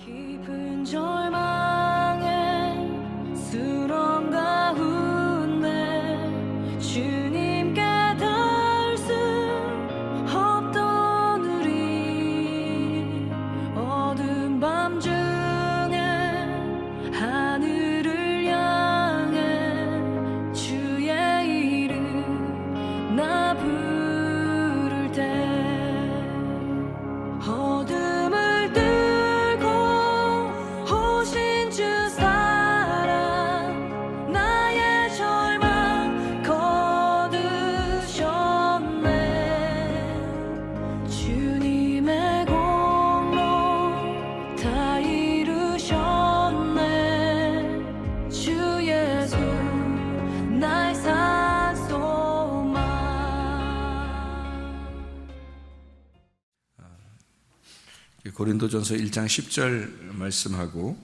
깊은 절망에 수렁 가운데 주님께 닿을 수 없던 우리 어두운 밤 중에 하늘을 향해 주의 이름 나 부를 때 어둠을 뚫고 오신 주 사랑 나의 절망 거두셨네. 주님의 공로 다 이루셨네. 주 예수 나의 산소망. 고린도전서 1장 10절 말씀하고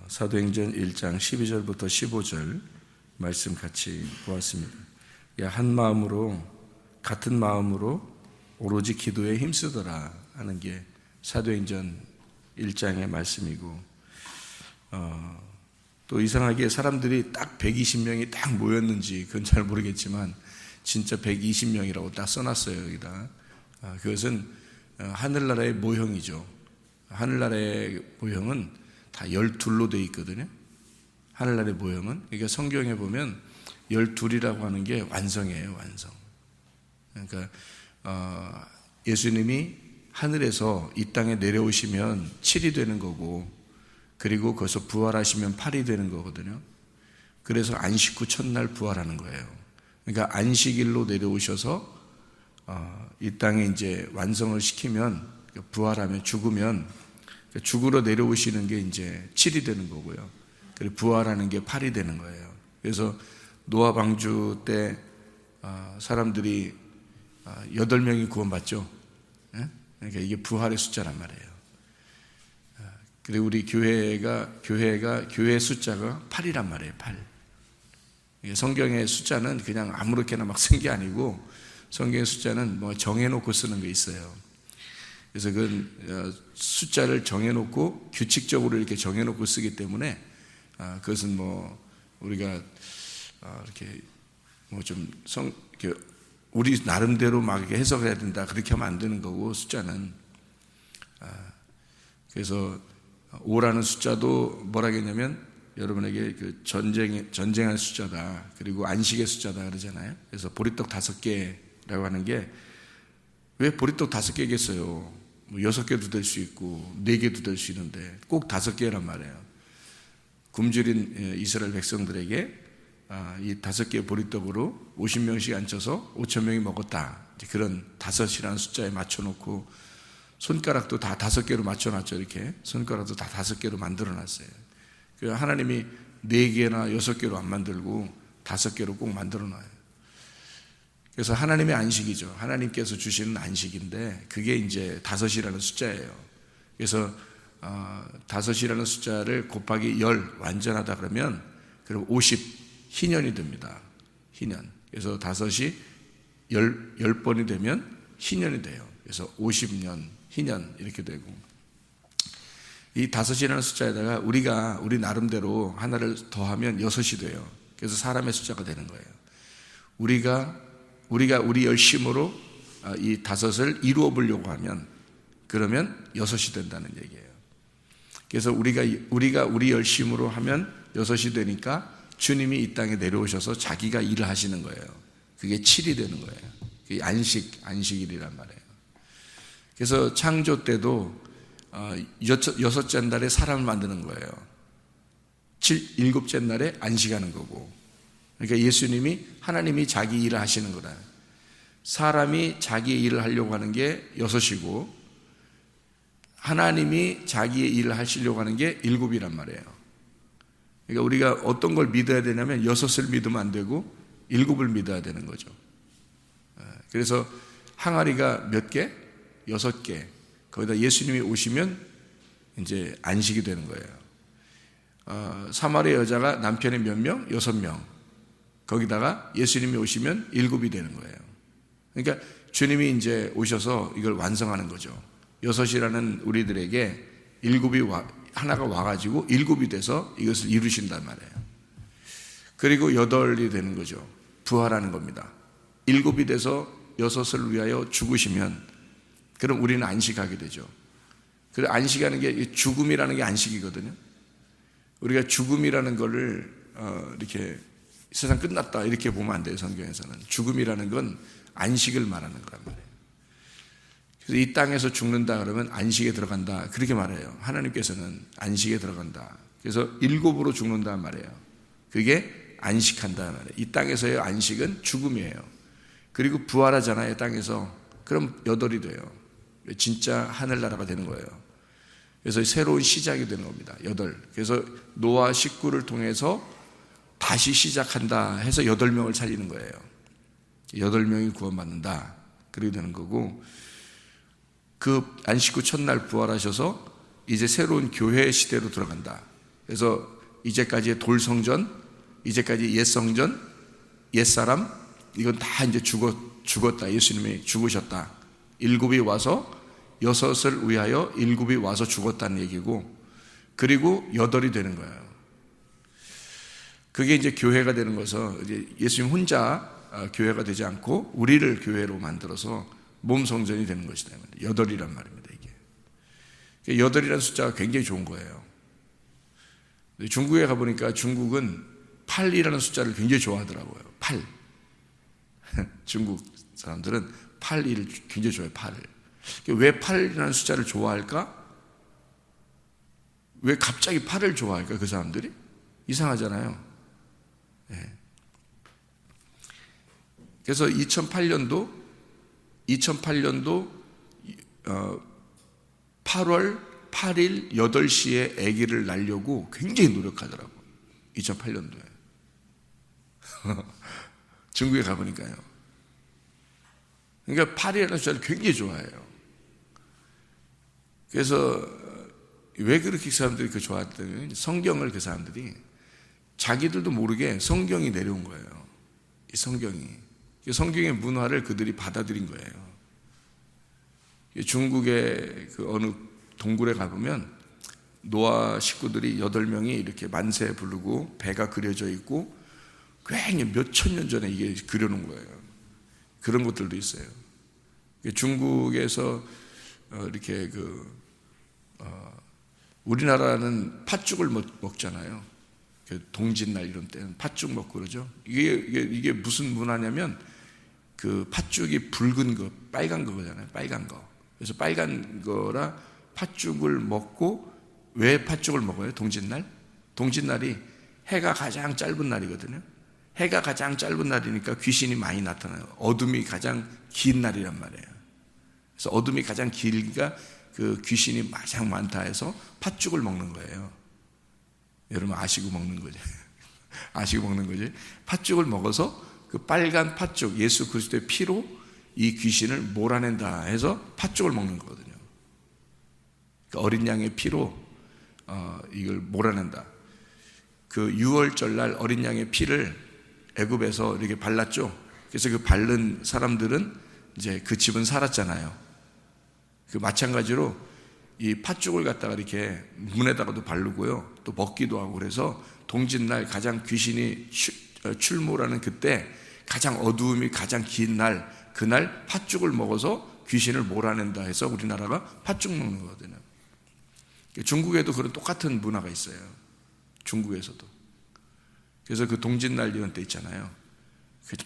사도행전 1장 12절부터 15절 말씀 같이 보았습니다. 한 마음으로 같은 마음으로 오로지 기도에 힘쓰더라 하는 게 사도행전 1장의 말씀이고, 또 이상하게 사람들이 딱 120명이 딱 모였는지 그건 잘 모르겠지만 진짜 120명이라고 딱 써놨어요 여기다. 그것은 하늘나라의 모형이죠. 하늘나라의 모형은 다 12로 되어 있거든요. 하늘나라의 모형은. 그러니까 성경에 보면 12이라고 하는 게 완성이에요, 완성. 그러니까 예수님이 하늘에서 이 땅에 내려오시면 7이 되는 거고, 그리고 거기서 부활하시면 8이 되는 거거든요. 그래서 안식 후 첫날 부활하는 거예요. 그러니까 안식일로 내려오셔서 이 땅에 이제 완성을 시키면, 부활하면, 죽으면 죽으러 내려오시는 게 이제 7이 되는 거고요. 그리고 부활하는 게 8이 되는 거예요. 그래서 노아 방주 때 사람들이 8명이 구원받죠. 그러니까 이게 부활의 숫자란 말이에요. 그리고 우리 교회 숫자가 8이란 말이에요. 8. 성경의 숫자는 그냥 아무렇게나 막 쓴 게 아니고, 성경의 숫자는 뭐 정해놓고 쓰는 게 있어요. 그래서 그 숫자를 정해놓고 규칙적으로 이렇게 정해놓고 쓰기 때문에 그것은 뭐 우리가 이렇게 뭐 좀 우리 나름대로 막 이렇게 해석해야 된다 그렇게 하면 안 되는 거고, 숫자는. 그래서 5라는 숫자도 뭐라겠냐면 여러분에게 그 전쟁할 숫자다, 그리고 안식의 숫자다 그러잖아요. 그래서 보리떡 5개라고 하는 게 왜 보리떡 5개겠어요? 뭐 6개도 될 수 있고 4개도 될 수 있는데 꼭 5개란 말이에요. 굶주린 이스라엘 백성들에게 이 5개의 보리떡으로 50명씩 앉혀서 5,000명이 먹었다. 그런 5이라는 숫자에 맞춰놓고, 손가락도 다 5개로 맞춰놨죠. 이렇게 손가락도 다 5개로 만들어놨어요. 하나님이 4개나 6개로 안 만들고 5개로 꼭 만들어놔요. 그래서 하나님의 안식이죠. 하나님께서 주시는 안식인데 그게 이제 5이라는 숫자예요. 그래서 5이라는 숫자를 곱하기 10 완전하다 그러면 그럼 50 희년이 됩니다. 희년. 그래서 5이 10번이 되면 희년이 돼요. 그래서 50년 희년 이렇게 되고, 이 5이라는 숫자에다가 우리 나름대로 하나를 더하면 6이 돼요. 그래서 사람의 숫자가 되는 거예요. 우리가 우리 열심으로 이 5을 이루어 보려고 하면 그러면 6이 된다는 얘기예요. 그래서 우리가 우리 열심으로 하면 6이 되니까 주님이 이 땅에 내려오셔서 자기가 일을 하시는 거예요. 그게 7이 되는 거예요. 그게 안식일이란 말이에요. 그래서 창조 때도 6째 날에 사람을 만드는 거예요. 7째 날에 안식하는 거고. 그러니까 하나님이 자기 일을 하시는 거다. 사람이 자기의 일을 하려고 하는 게 6이고, 하나님이 자기의 일을 하시려고 하는 게 7이란 말이에요. 그러니까 우리가 어떤 걸 믿어야 되냐면 6을 믿으면 안 되고 7을 믿어야 되는 거죠. 그래서 항아리가 몇 개? 6개. 거기다 예수님이 오시면 이제 안식이 되는 거예요. 사마리아 여자가 남편이 몇 명? 6명. 거기다가 예수님이 오시면 7이 되는 거예요. 그러니까 주님이 이제 오셔서 이걸 완성하는 거죠. 6이라는 우리들에게 하나가 와가지고 일곱이 돼서 이것을 이루신단 말이에요. 그리고 여덟이 되는 거죠. 부활하는 겁니다. 일곱이 돼서 여섯을 위하여 죽으시면 그럼 우리는 안식하게 되죠. 그래서 안식하는 게 죽음이라는 게 안식이거든요. 우리가 죽음이라는 거를 이렇게 세상 끝났다 이렇게 보면 안 돼요. 성경에서는 죽음이라는 건 안식을 말하는 거란 말이에요. 그래서 이 땅에서 죽는다 그러면 안식에 들어간다 그렇게 말해요. 하나님께서는 안식에 들어간다. 그래서 일곱으로 죽는단 말이에요. 그게 안식한다 말이에요. 이 땅에서의 안식은 죽음이에요. 그리고 부활하잖아요. 땅에서. 그럼 여덟이 돼요. 진짜 하늘나라가 되는 거예요. 그래서 새로운 시작이 되는 겁니다. 여덟. 그래서 노아 식구를 통해서 다시 시작한다 해서 8명을 살리는 거예요. 8명이 구원받는다. 그렇게 되는 거고, 그 안식구 첫날 부활하셔서 이제 새로운 교회 시대로 들어간다. 그래서 이제까지의 돌성전, 이제까지 옛성전, 옛사람, 이건 다 이제 죽었다. 예수님이 죽으셨다. 일곱이 와서 여섯을 위하여 일곱이 와서 죽었다는 얘기고, 그리고 여덟이 되는 거예요. 그게 이제 교회가 되는 것은 이제 예수님 혼자 교회가 되지 않고 우리를 교회로 만들어서 몸 성전이 되는 것이다. 여덟이란 말입니다. 이게 여덟이라는 숫자가 굉장히 좋은 거예요. 중국에 가보니까 중국은 8이라는 숫자를 굉장히 좋아하더라고요. 8. 중국 사람들은 8을 굉장히 좋아해요. 8을. 왜 8이라는 숫자를 좋아할까? 왜 갑자기 8을 좋아할까? 그 사람들이? 이상하잖아요. 네. 그래서 2008년도 8월 8일 8시에 아기를 낳으려고 굉장히 노력하더라고. 2008년도에. 중국에 가보니까요. 그러니까 8이라는 숫자를 굉장히 좋아해요. 그래서 왜 그렇게 그 사람들이 그 좋아했더니 성경을 그 사람들이 자기들도 모르게 성경이 내려온 거예요. 이 성경의 문화를 그들이 받아들인 거예요. 중국의 그 어느 동굴에 가보면 노아 식구들이 8명이 이렇게 만세 부르고 배가 그려져 있고 굉장히 몇천 년 전에 이게 그려놓은 거예요. 그런 것들도 있어요. 중국에서 이렇게 우리나라는 팥죽을 먹잖아요. 동짓날 이런 때는 팥죽 먹고 그러죠. 이게 무슨 문화냐면 그 팥죽이 붉은 거, 빨간 거잖아요. 빨간 거. 그래서 빨간 거라 팥죽을 먹고, 왜 팥죽을 먹어요? 동짓날? 동짓날이 해가 가장 짧은 날이거든요. 해가 가장 짧은 날이니까 귀신이 많이 나타나요. 어둠이 가장 긴 날이란 말이에요. 그래서 어둠이 가장 길니까 그 귀신이 가장 많다 해서 팥죽을 먹는 거예요. 여러분 아시고 먹는 거죠. 아시고 먹는 거지. 팥죽을 먹어서 그 빨간 팥죽, 예수 그리스도의 피로 이 귀신을 몰아낸다 해서 팥죽을 먹는 거거든요. 그러니까 어린 양의 피로 이걸 몰아낸다. 그 6월절 날 어린 양의 피를 애굽에서 이렇게 발랐죠. 그래서 그 바른 사람들은 이제 그 집은 살았잖아요. 그 마찬가지로 이 팥죽을 갖다가 이렇게 문에다가도 바르고요, 또 먹기도 하고, 그래서 동짓날 가장 귀신이 출몰하는 그때 가장 어두움이 가장 긴 날, 그날 팥죽을 먹어서 귀신을 몰아낸다 해서 우리나라가 팥죽 먹는 거거든요. 중국에도 그런 똑같은 문화가 있어요. 중국에서도. 그래서 그 동짓날 이런 때 있잖아요.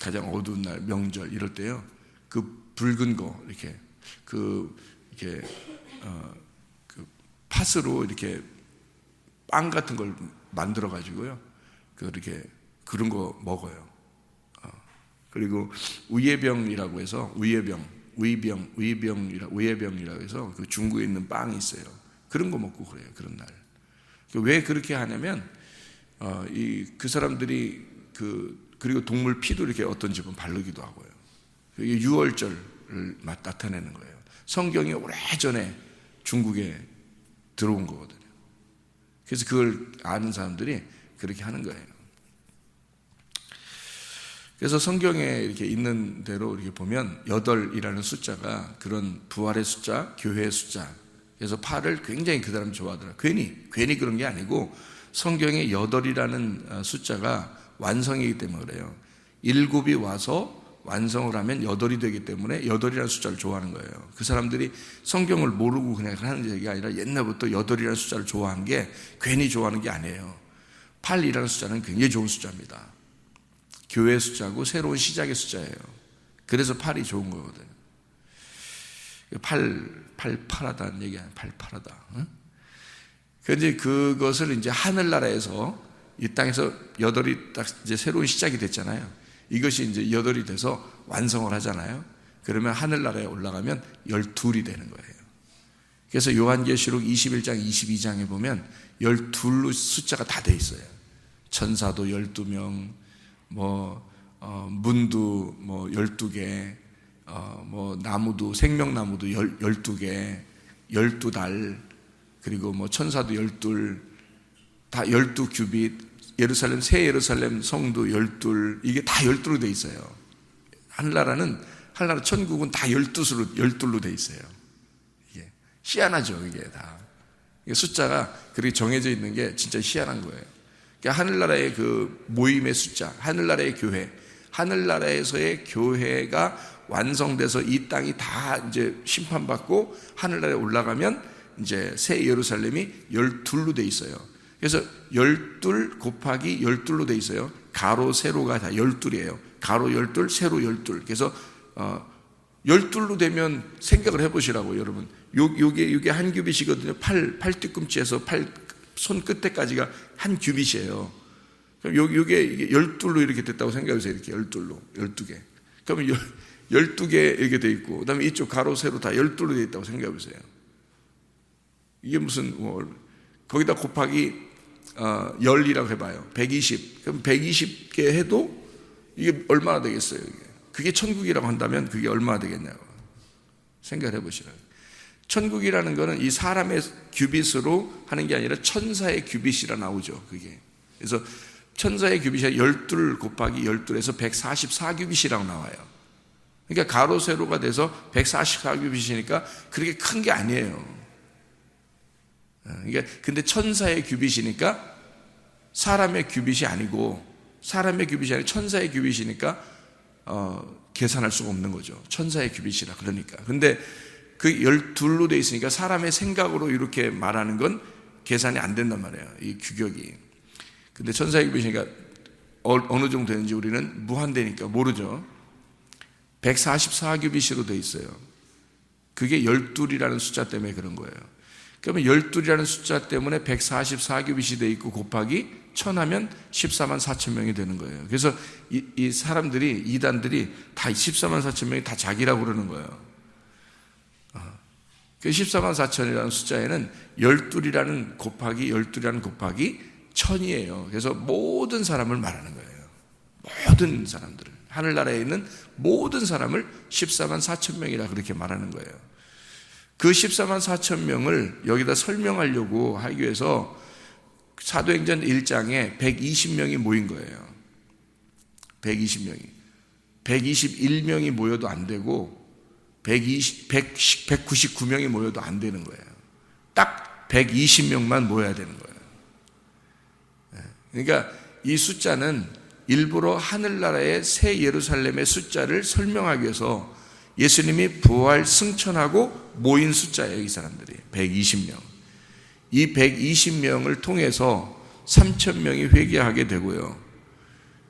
가장 어두운 날, 명절 이럴 때요, 그 붉은 거 이렇게 그 팥으로 이렇게 빵 같은 걸 만들어 가지고요, 그렇게 그런 거 먹어요. 그리고 우예병이라고 해서 우예병이라고 해서 그 중국에 있는 빵이 있어요. 그런 거 먹고 그래요. 그런 날. 왜 그렇게 하냐면 그 사람들이 그리고 동물 피도 이렇게 어떤 집은 바르기도 하고요. 이게 유월절을 나타내는 거예요. 성경이 오래전에 중국에 들어온 거거든요. 그래서 그걸 아는 사람들이 그렇게 하는 거예요. 그래서 성경에 이렇게 있는 대로 이렇게 보면 8이라는 숫자가 그런 부활의 숫자, 교회의 숫자. 그래서 8을 굉장히 그 사람 좋아하더라. 괜히 그런 게 아니고 성경에 8이라는 숫자가 완성이기 때문에 그래요. 7이 와서 완성을 하면 8이 되기 때문에 8이라는 숫자를 좋아하는 거예요. 그 사람들이 성경을 모르고 그냥 하는 얘기가 아니라 옛날부터 8이라는 숫자를 좋아한 게 괜히 좋아하는 게 아니에요. 8이라는 숫자는 굉장히 좋은 숫자입니다. 교회의 숫자고 새로운 시작의 숫자예요. 그래서 8이 좋은 거거든요. 팔하다는 얘기 아니에요. 팔하다. 응? 그런데 그것을 이제 하늘나라에서 이 땅에서 8이 딱 이제 새로운 시작이 됐잖아요. 이것이 이제 8이 돼서 완성을 하잖아요. 그러면 하늘나라에 올라가면 12이 되는 거예요. 그래서 요한계시록 21장, 22장에 보면 12로 숫자가 다 돼 있어요. 천사도 12명, 문도 12개, 나무도, 생명나무도 12개, 12달, 그리고 천사도 12, 다 12규빗, 예루살렘, 새 예루살렘 성도 12, 이게 다 12로 돼 있어요. 하늘나라 천국은 다 12로 돼 있어요. 이게 희한하죠, 이게 다. 이게 숫자가 그렇게 정해져 있는 게 진짜 희한한 거예요. 그러니까 하늘나라의 그 모임의 숫자, 하늘나라의 교회, 하늘나라에서의 교회가 완성돼서 이 땅이 다 이제 심판받고 하늘나라에 올라가면 이제 새 예루살렘이 12로 돼 있어요. 그래서 12 곱하기 12로 돼 있어요. 가로, 세로가 다 12이에요. 가로 12, 세로 12. 그래서 12로 되면 생각을 해보시라고 여러분. 요게 한 규빗이거든요. 팔 뒤꿈치에서 손 끝에까지가 한 규빗이에요. 그럼 요게 12로 이렇게 됐다고 생각해보세요. 이렇게 12개. 그러면 12개 이렇게 돼 있고, 그 다음에 이쪽 가로, 세로 다 12로 돼 있다고 생각해보세요. 이게 무슨, 거기다 곱하기 10이라고 해봐요. 120. 그럼 120개 해도 이게 얼마나 되겠어요? 그게 천국이라고 한다면 그게 얼마나 되겠냐고 생각을 해보시라고요. 천국이라는 거는 이 사람의 규빗으로 하는 게 아니라 천사의 규빗이라 나오죠. 그게. 그래서 천사의 규빗이 12 곱하기 12에서 144규빗이라고 나와요. 그러니까 가로 세로가 돼서 144규빗이니까 그렇게 큰 게 아니에요. 그러니까 근데 천사의 규빗이니까 사람의 규빗이 아니고, 사람의 규빗이 아니라 천사의 규빗이니까 계산할 수가 없는 거죠. 천사의 규빗이라 그러니까. 근데 그 12로 돼 있으니까 사람의 생각으로 이렇게 말하는 건 계산이 안 된단 말이에요. 이 규격이. 근데 천사의 규빗이니까 어느 정도 되는지 우리는 무한대니까 모르죠. 144규빗으로 돼 있어요. 그게 12이라는 숫자 때문에 그런 거예요. 그러면 12이라는 숫자 때문에 144규빗이 돼 있고 곱하기 1000 하면 14만 4천 명이 되는 거예요. 그래서 이 사람들이, 이단들이 다 14만 4천 명이 다 자기라고 그러는 거예요. 그 14만 4천이라는 숫자에는 12이라는 곱하기 1000이에요. 그래서 모든 사람을 말하는 거예요. 모든 사람들을. 하늘나라에 있는 모든 사람을 14만 4천 명이라 그렇게 말하는 거예요. 그 14만 4천 명을 여기다 설명하려고 하기 위해서 사도행전 1장에 120명이 모인 거예요. 120명이. 121명이 모여도 안 되고 199명이 모여도 안 되는 거예요. 딱 120명만 모여야 되는 거예요. 그러니까 이 숫자는 일부러 하늘나라의 새 예루살렘의 숫자를 설명하기 위해서 예수님이 부활 승천하고 모인 숫자예요. 이 사람들이 120명. 이 120명을 통해서 3,000명이 회개하게 되고요.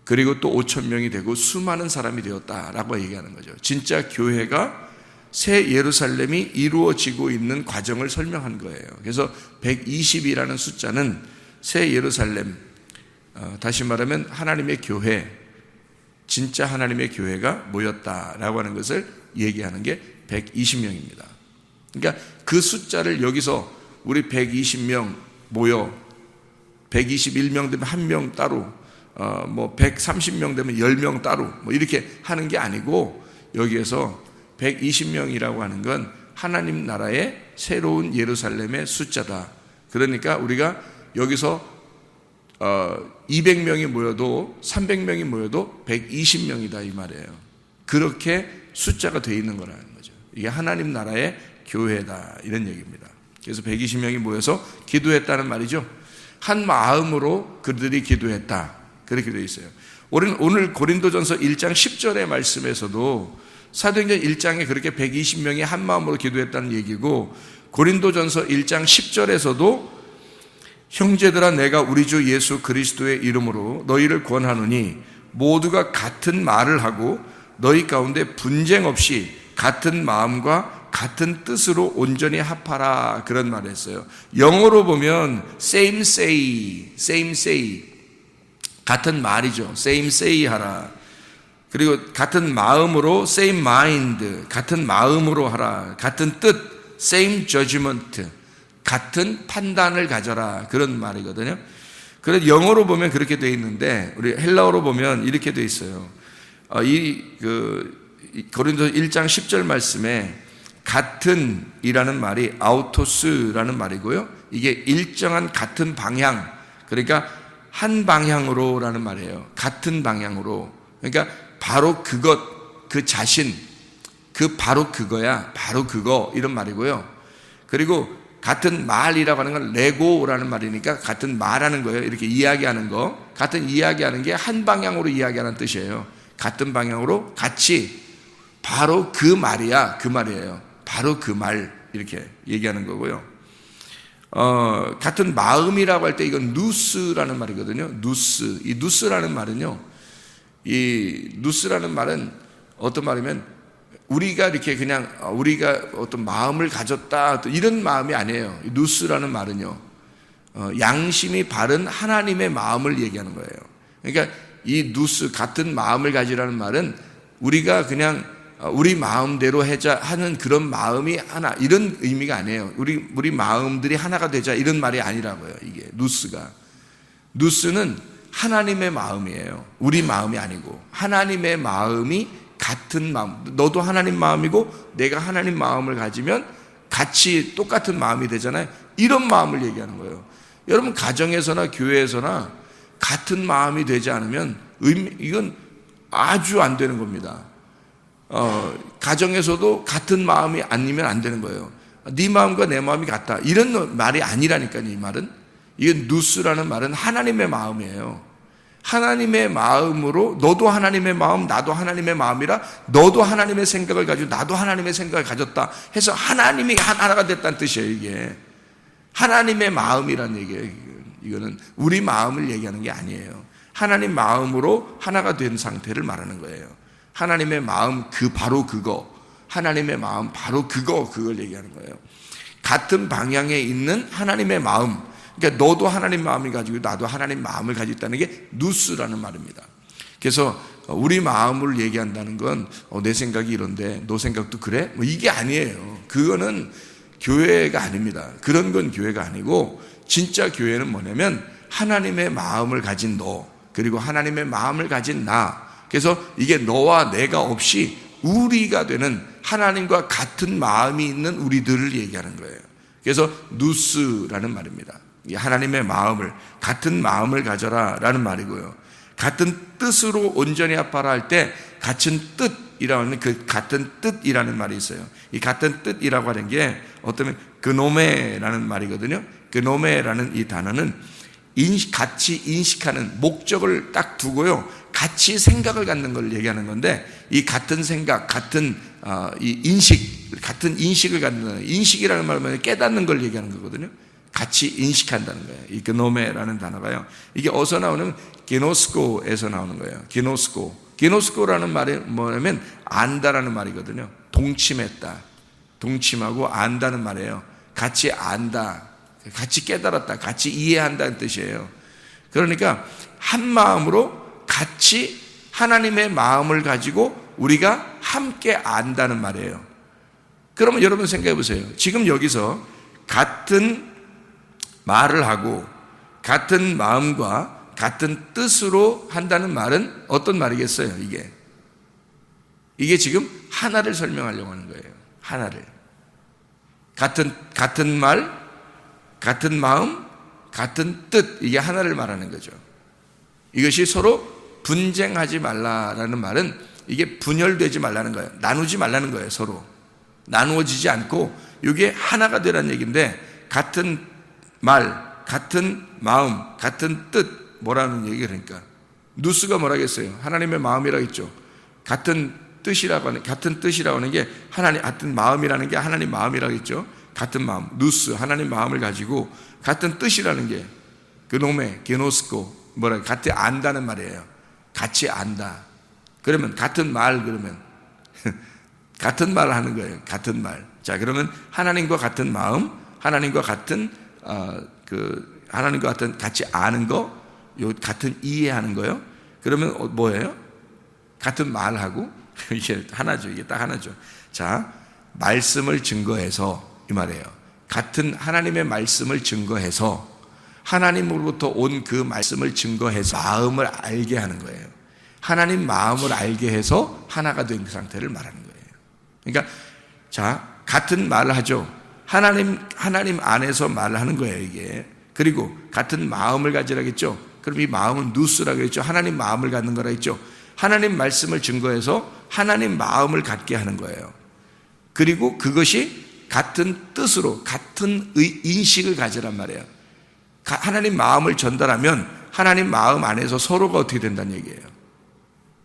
그리고 또 5,000명이 되고 수많은 사람이 되었다라고 얘기하는 거죠. 진짜 교회가 새 예루살렘이 이루어지고 있는 과정을 설명한 거예요. 그래서 120이라는 숫자는 새 예루살렘, 다시 말하면 하나님의 교회, 진짜 하나님의 교회가 모였다라고 하는 것을 얘기하는 게 120명입니다. 그러니까 그 숫자를 여기서 우리 120명 모여 121명 되면 1명 따로, 130명 되면 10명 따로 이렇게 하는 게 아니고, 여기에서 120명이라고 하는 건 하나님 나라의 새로운 예루살렘의 숫자다. 그러니까 우리가 여기서 200명이 모여도 300명이 모여도 120명이다 이 말이에요. 그렇게 숫자가 되어 있는 거라는 거죠. 이게 하나님 나라의 교회다 이런 얘기입니다. 그래서 120명이 모여서 기도했다는 말이죠. 한 마음으로 그들이 기도했다. 그렇게 되어 있어요. 오늘 고린도전서 1장 10절의 말씀에서도 사도행전 1장에 그렇게 120명이 한 마음으로 기도했다는 얘기고, 고린도전서 1장 10절에서도 형제들아 내가 우리 주 예수 그리스도의 이름으로 너희를 권하노니 모두가 같은 말을 하고 너희 가운데 분쟁 없이 같은 마음과 같은 뜻으로 온전히 합하라, 그런 말을 했어요. 영어로 보면 same say 같은 말이죠. same say 하라. 그리고 같은 마음으로 same mind, 같은 마음으로 하라. 같은 뜻 same judgment, 같은 판단을 가져라, 그런 말이거든요. 그래서 영어로 보면 그렇게 되어 있는데 우리 헬라어로 보면 이렇게 되어 있어요. 고린도 1장 10절 말씀에 같은 이라는 말이 아우토스라는 말이고요. 이게 일정한 같은 방향, 그러니까 한 방향으로라는 말이에요. 같은 방향으로. 그러니까 바로 그것, 그 자신, 그 바로 그거야, 바로 그거, 이런 말이고요. 그리고 같은 말이라고 하는 건 레고라는 말이니까 같은 말하는 거예요. 이렇게 이야기하는 거. 같은 이야기하는 게 한 방향으로 이야기하는 뜻이에요. 같은 방향으로 같이, 바로 그 말이야, 그 말이에요. 바로 그 말, 이렇게 얘기하는 거고요. 같은 마음이라고 할 때 이건 누스라는 말이거든요. 누스. 이 누스라는 말은요, 이 누스라는 말은 어떤 말이면 우리가 이렇게 그냥 우리가 어떤 마음을 가졌다, 이런 마음이 아니에요. 이 누스라는 말은요, 양심이 바른 하나님의 마음을 얘기하는 거예요. 그러니까 이 누스, 같은 마음을 가지라는 말은 우리가 그냥 우리 마음대로 하는 그런 마음이 하나, 이런 의미가 아니에요. 우리 마음들이 하나가 되자, 이런 말이 아니라고요. 이게 누스가. 누스는 하나님의 마음이에요. 우리 마음이 아니고 하나님의 마음이 같은 마음. 너도 하나님 마음이고 내가 하나님 마음을 가지면 같이 똑같은 마음이 되잖아요. 이런 마음을 얘기하는 거예요. 여러분, 가정에서나 교회에서나 같은 마음이 되지 않으면 이건 아주 안 되는 겁니다. 가정에서도 같은 마음이 아니면 안 되는 거예요. 네 마음과 내 마음이 같다, 이런 말이 아니라니까요. 이 말은, 이게 누스라는 말은 하나님의 마음이에요. 하나님의 마음으로, 너도 하나님의 마음, 나도 하나님의 마음이라, 너도 하나님의 생각을 가지고 나도 하나님의 생각을 가졌다 해서 하나님이 하나가 됐다는 뜻이에요. 이게 하나님의 마음이라는 얘기예요. 이거는 우리 마음을 얘기하는 게 아니에요. 하나님 마음으로 하나가 된 상태를 말하는 거예요. 하나님의 마음, 바로 그거, 하나님의 마음 바로 그걸 얘기하는 거예요. 같은 방향에 있는 하나님의 마음, 그러니까 너도 하나님 마음을 가지고 나도 하나님 마음을 가지고 있다는 게 누스라는 말입니다. 그래서 우리 마음을 얘기한다는 건 내 생각이 이런데 너 생각도 그래? 이게 아니에요. 그거는 교회가 아닙니다. 그런 건 교회가 아니고, 진짜 교회는 뭐냐면 하나님의 마음을 가진 너, 그리고 하나님의 마음을 가진 나, 그래서 이게 너와 내가 없이 우리가 되는 하나님과 같은 마음이 있는 우리들을 얘기하는 거예요. 그래서 누스라는 말입니다. 하나님의 마음을, 같은 마음을 가져라 라는 말이고요. 같은 뜻으로 온전히 합하라 할 때 같은 뜻이라고 하는, 그 같은 뜻이라는 말이 있어요. 이 같은 뜻이라고 하는 게 어쩌면 그노메라는 말이거든요. 그노메라는 이 단어는 같이 인식하는 목적을 딱 두고요, 같이 생각을 갖는 걸 얘기하는 건데, 이 같은 생각, 같은 이 인식, 같은 인식을 갖는, 인식이라는 말은 깨닫는 걸 얘기하는 거거든요. 같이 인식한다는 거예요. 이 그노메라는 단어가요, 이게 어디서 나오는, 게노스코에서 나오는 거예요. 게노스코라는 말이 뭐냐면 안다라는 말이거든요. 동침했다, 동침하고 안다는 말이에요. 같이 안다, 같이 깨달았다, 같이 이해한다는 뜻이에요. 그러니까 한 마음으로 같이 하나님의 마음을 가지고 우리가 함께 안다는 말이에요. 그러면 여러분 생각해 보세요. 지금 여기서 같은 말을 하고 같은 마음과 같은 뜻으로 한다는 말은 어떤 말이겠어요? 이게 지금 하나를 설명하려고 하는 거예요. 하나를. 같은 말, 같은 마음, 같은 뜻, 이게 하나를 말하는 거죠. 이것이 서로 분쟁하지 말라라는 말은 이게 분열되지 말라는 거예요. 나누지 말라는 거예요. 서로 나누어지지 않고 이게 하나가 되라는 얘기인데, 같은 말, 같은 마음, 같은 뜻, 뭐라는 얘기 그러니까 누스가 뭐라겠어요? 하나님의 마음이라고 했죠. 같은 뜻이라고 하는 게 하나님, 같은 마음이라는 게 하나님 마음이라고 했죠. 같은 마음, 누스, 하나님 마음을 가지고 같은 뜻이라는 게 그노메, 게노스코, 같이 안다는 말이에요. 같이 안다. 그러면 같은 말, 그러면 같은 말 하는 거예요. 같은 말. 자, 그러면 하나님과 같은 마음, 하나님과 같은 하나님과 같은 같이 아는 거, 요 같은 이해하는 거요. 그러면 뭐예요? 같은 말하고 이게 하나죠. 이게 딱 하나죠. 자, 말씀을 증거해서 이 말이에요. 같은 하나님의 말씀을 증거해서 하나님으로부터 온 그 말씀을 증거해서 마음을 알게 하는 거예요. 하나님 마음을 알게 해서 하나가 된 그 상태를 말하는 거예요. 그러니까 자, 같은 말을 하죠. 하나님 안에서 말을 하는 거예요, 이게. 그리고 같은 마음을 가지라고 했죠. 그럼 이 마음은 누스라고 했죠. 하나님 마음을 갖는 거라 했죠. 하나님 말씀을 증거해서 하나님 마음을 갖게 하는 거예요. 그리고 그것이 같은 뜻으로 같은 인식을 가지란 말이에요. 하나님 마음을 전달하면 하나님 마음 안에서 서로가 어떻게 된다는 얘기예요?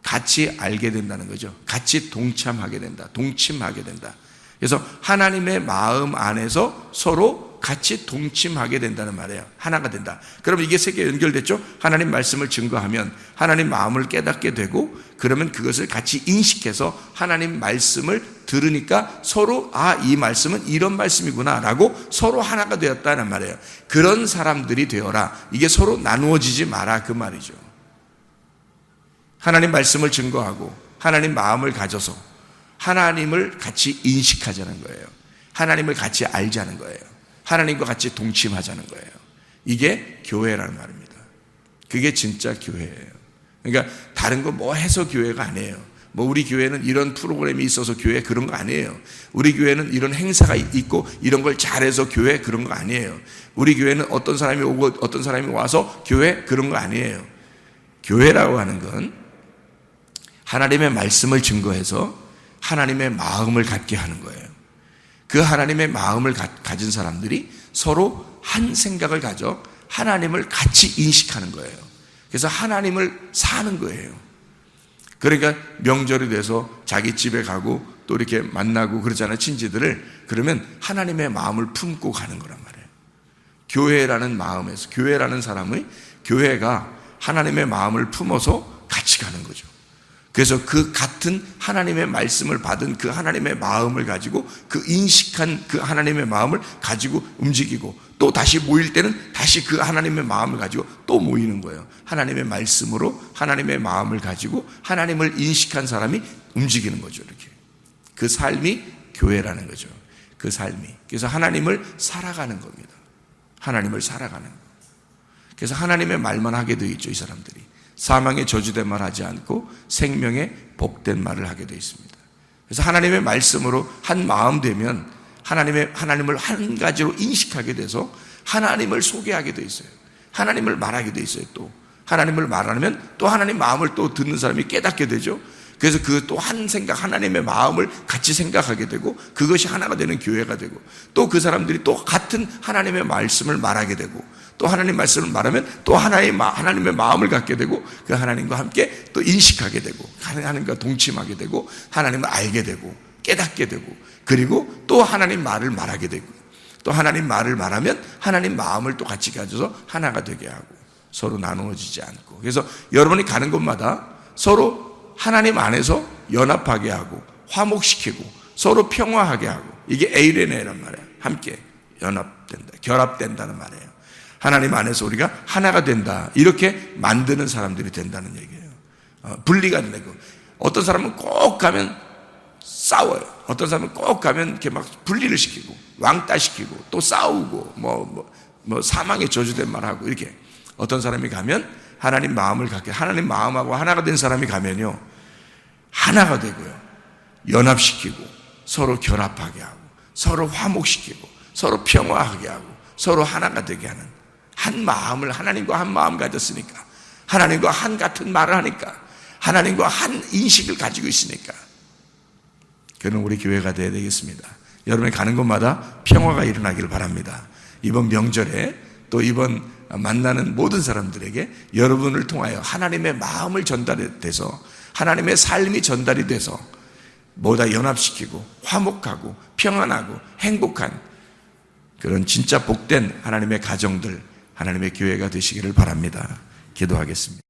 같이 알게 된다는 거죠. 같이 동참하게 된다. 동침하게 된다. 그래서 하나님의 마음 안에서 서로 같이 동침하게 된다는 말이에요. 하나가 된다. 그럼 이게 세 개 연결됐죠? 하나님 말씀을 증거하면 하나님 마음을 깨닫게 되고, 그러면 그것을 같이 인식해서 하나님 말씀을 들으니까 서로 이 말씀은 이런 말씀이구나 라고 서로 하나가 되었다는 말이에요. 그런 사람들이 되어라. 이게 서로 나누어지지 마라 그 말이죠. 하나님 말씀을 증거하고 하나님 마음을 가져서 하나님을 같이 인식하자는 거예요. 하나님을 같이 알자는 거예요. 하나님과 같이 동침하자는 거예요. 이게 교회라는 말입니다. 그게 진짜 교회예요. 그러니까 다른 거 뭐 해서 교회가 아니에요. 우리 교회는 이런 프로그램이 있어서 교회 그런 거 아니에요. 우리 교회는 이런 행사가 있고 이런 걸 잘해서 교회 그런 거 아니에요. 우리 교회는 어떤 사람이 오고 어떤 사람이 와서 교회 그런 거 아니에요. 교회라고 하는 건 하나님의 말씀을 증거해서 하나님의 마음을 갖게 하는 거예요. 그 하나님의 마음을 가진 사람들이 서로 한 생각을 가져 하나님을 같이 인식하는 거예요. 그래서 하나님을 사는 거예요. 그러니까 명절이 돼서 자기 집에 가고 또 이렇게 만나고 그러잖아요, 친지들을. 그러면 하나님의 마음을 품고 가는 거란 말이에요. 교회라는 마음에서, 교회라는 사람의, 교회가 하나님의 마음을 품어서 같이 가는 거죠. 그래서 그 같은 하나님의 말씀을 받은 그 하나님의 마음을 가지고 그 인식한 그 하나님의 마음을 가지고 움직이고, 또 다시 모일 때는 다시 그 하나님의 마음을 가지고 또 모이는 거예요. 하나님의 말씀으로 하나님의 마음을 가지고 하나님을 인식한 사람이 움직이는 거죠. 이렇게 그 삶이 교회라는 거죠. 그 삶이. 그래서 하나님을 살아가는 겁니다. 하나님을 살아가는 거. 그래서 하나님의 말만 하게 되어 있죠, 이 사람들이. 사망의 저주된 말 하지 않고 생명의 복된 말을 하게 되어 있습니다. 그래서 하나님의 말씀으로 한 마음 되면 하나님을 한 가지로 인식하게 돼서 하나님을 소개하게 되어 있어요. 하나님을 말하게 되어 있어요. 또 하나님을 말하면 또 하나님 마음을 또 듣는 사람이 깨닫게 되죠. 그래서 그 또 한 생각, 하나님의 마음을 같이 생각하게 되고 그것이 하나가 되는 교회가 되고, 또 그 사람들이 또 같은 하나님의 말씀을 말하게 되고, 또 하나님 말씀을 말하면 또 하나님의 마음을 갖게 되고 그 하나님과 함께 또 인식하게 되고 하나님과 동침하게 되고 하나님을 알게 되고 깨닫게 되고, 그리고 또 하나님 말을 말하게 되고, 또 하나님 말을 말하면 하나님 마음을 또 같이 가져서 하나가 되게 하고 서로 나누어지지 않고, 그래서 여러분이 가는 곳마다 서로 하나님 안에서 연합하게 하고 화목시키고 서로 평화하게 하고, 이게 에이레네란 말이에요. 함께 연합된다, 결합된다는 말이에요. 하나님 안에서 우리가 하나가 된다, 이렇게 만드는 사람들이 된다는 얘기예요. 분리가 되고, 어떤 사람은 꼭 가면 싸워요. 어떤 사람은 꼭 가면 이렇게 막 분리를 시키고 왕따시키고 또 싸우고 뭐 사망의 저주된 말하고, 이렇게 어떤 사람이 가면 하나님 마음을 갖게, 하나님 마음하고 하나가 된 사람이 가면요 하나가 되고요, 연합시키고 서로 결합하게 하고 서로 화목시키고 서로 평화하게 하고 서로 하나가 되게 하는, 한 마음을, 하나님과 한 마음 가졌으니까, 하나님과 한 같은 말을 하니까, 하나님과 한 인식을 가지고 있으니까, 그는 우리 교회가 되어야 되겠습니다. 여러분이 가는 곳마다 평화가 일어나기를 바랍니다. 이번 명절에 또 이번 만나는 모든 사람들에게 여러분을 통하여 하나님의 마음을 전달이 돼서 하나님의 삶이 전달이 돼서 모두 연합시키고 화목하고 평안하고 행복한 그런 진짜 복된 하나님의 가정들, 하나님의 교회가 되시기를 바랍니다. 기도하겠습니다.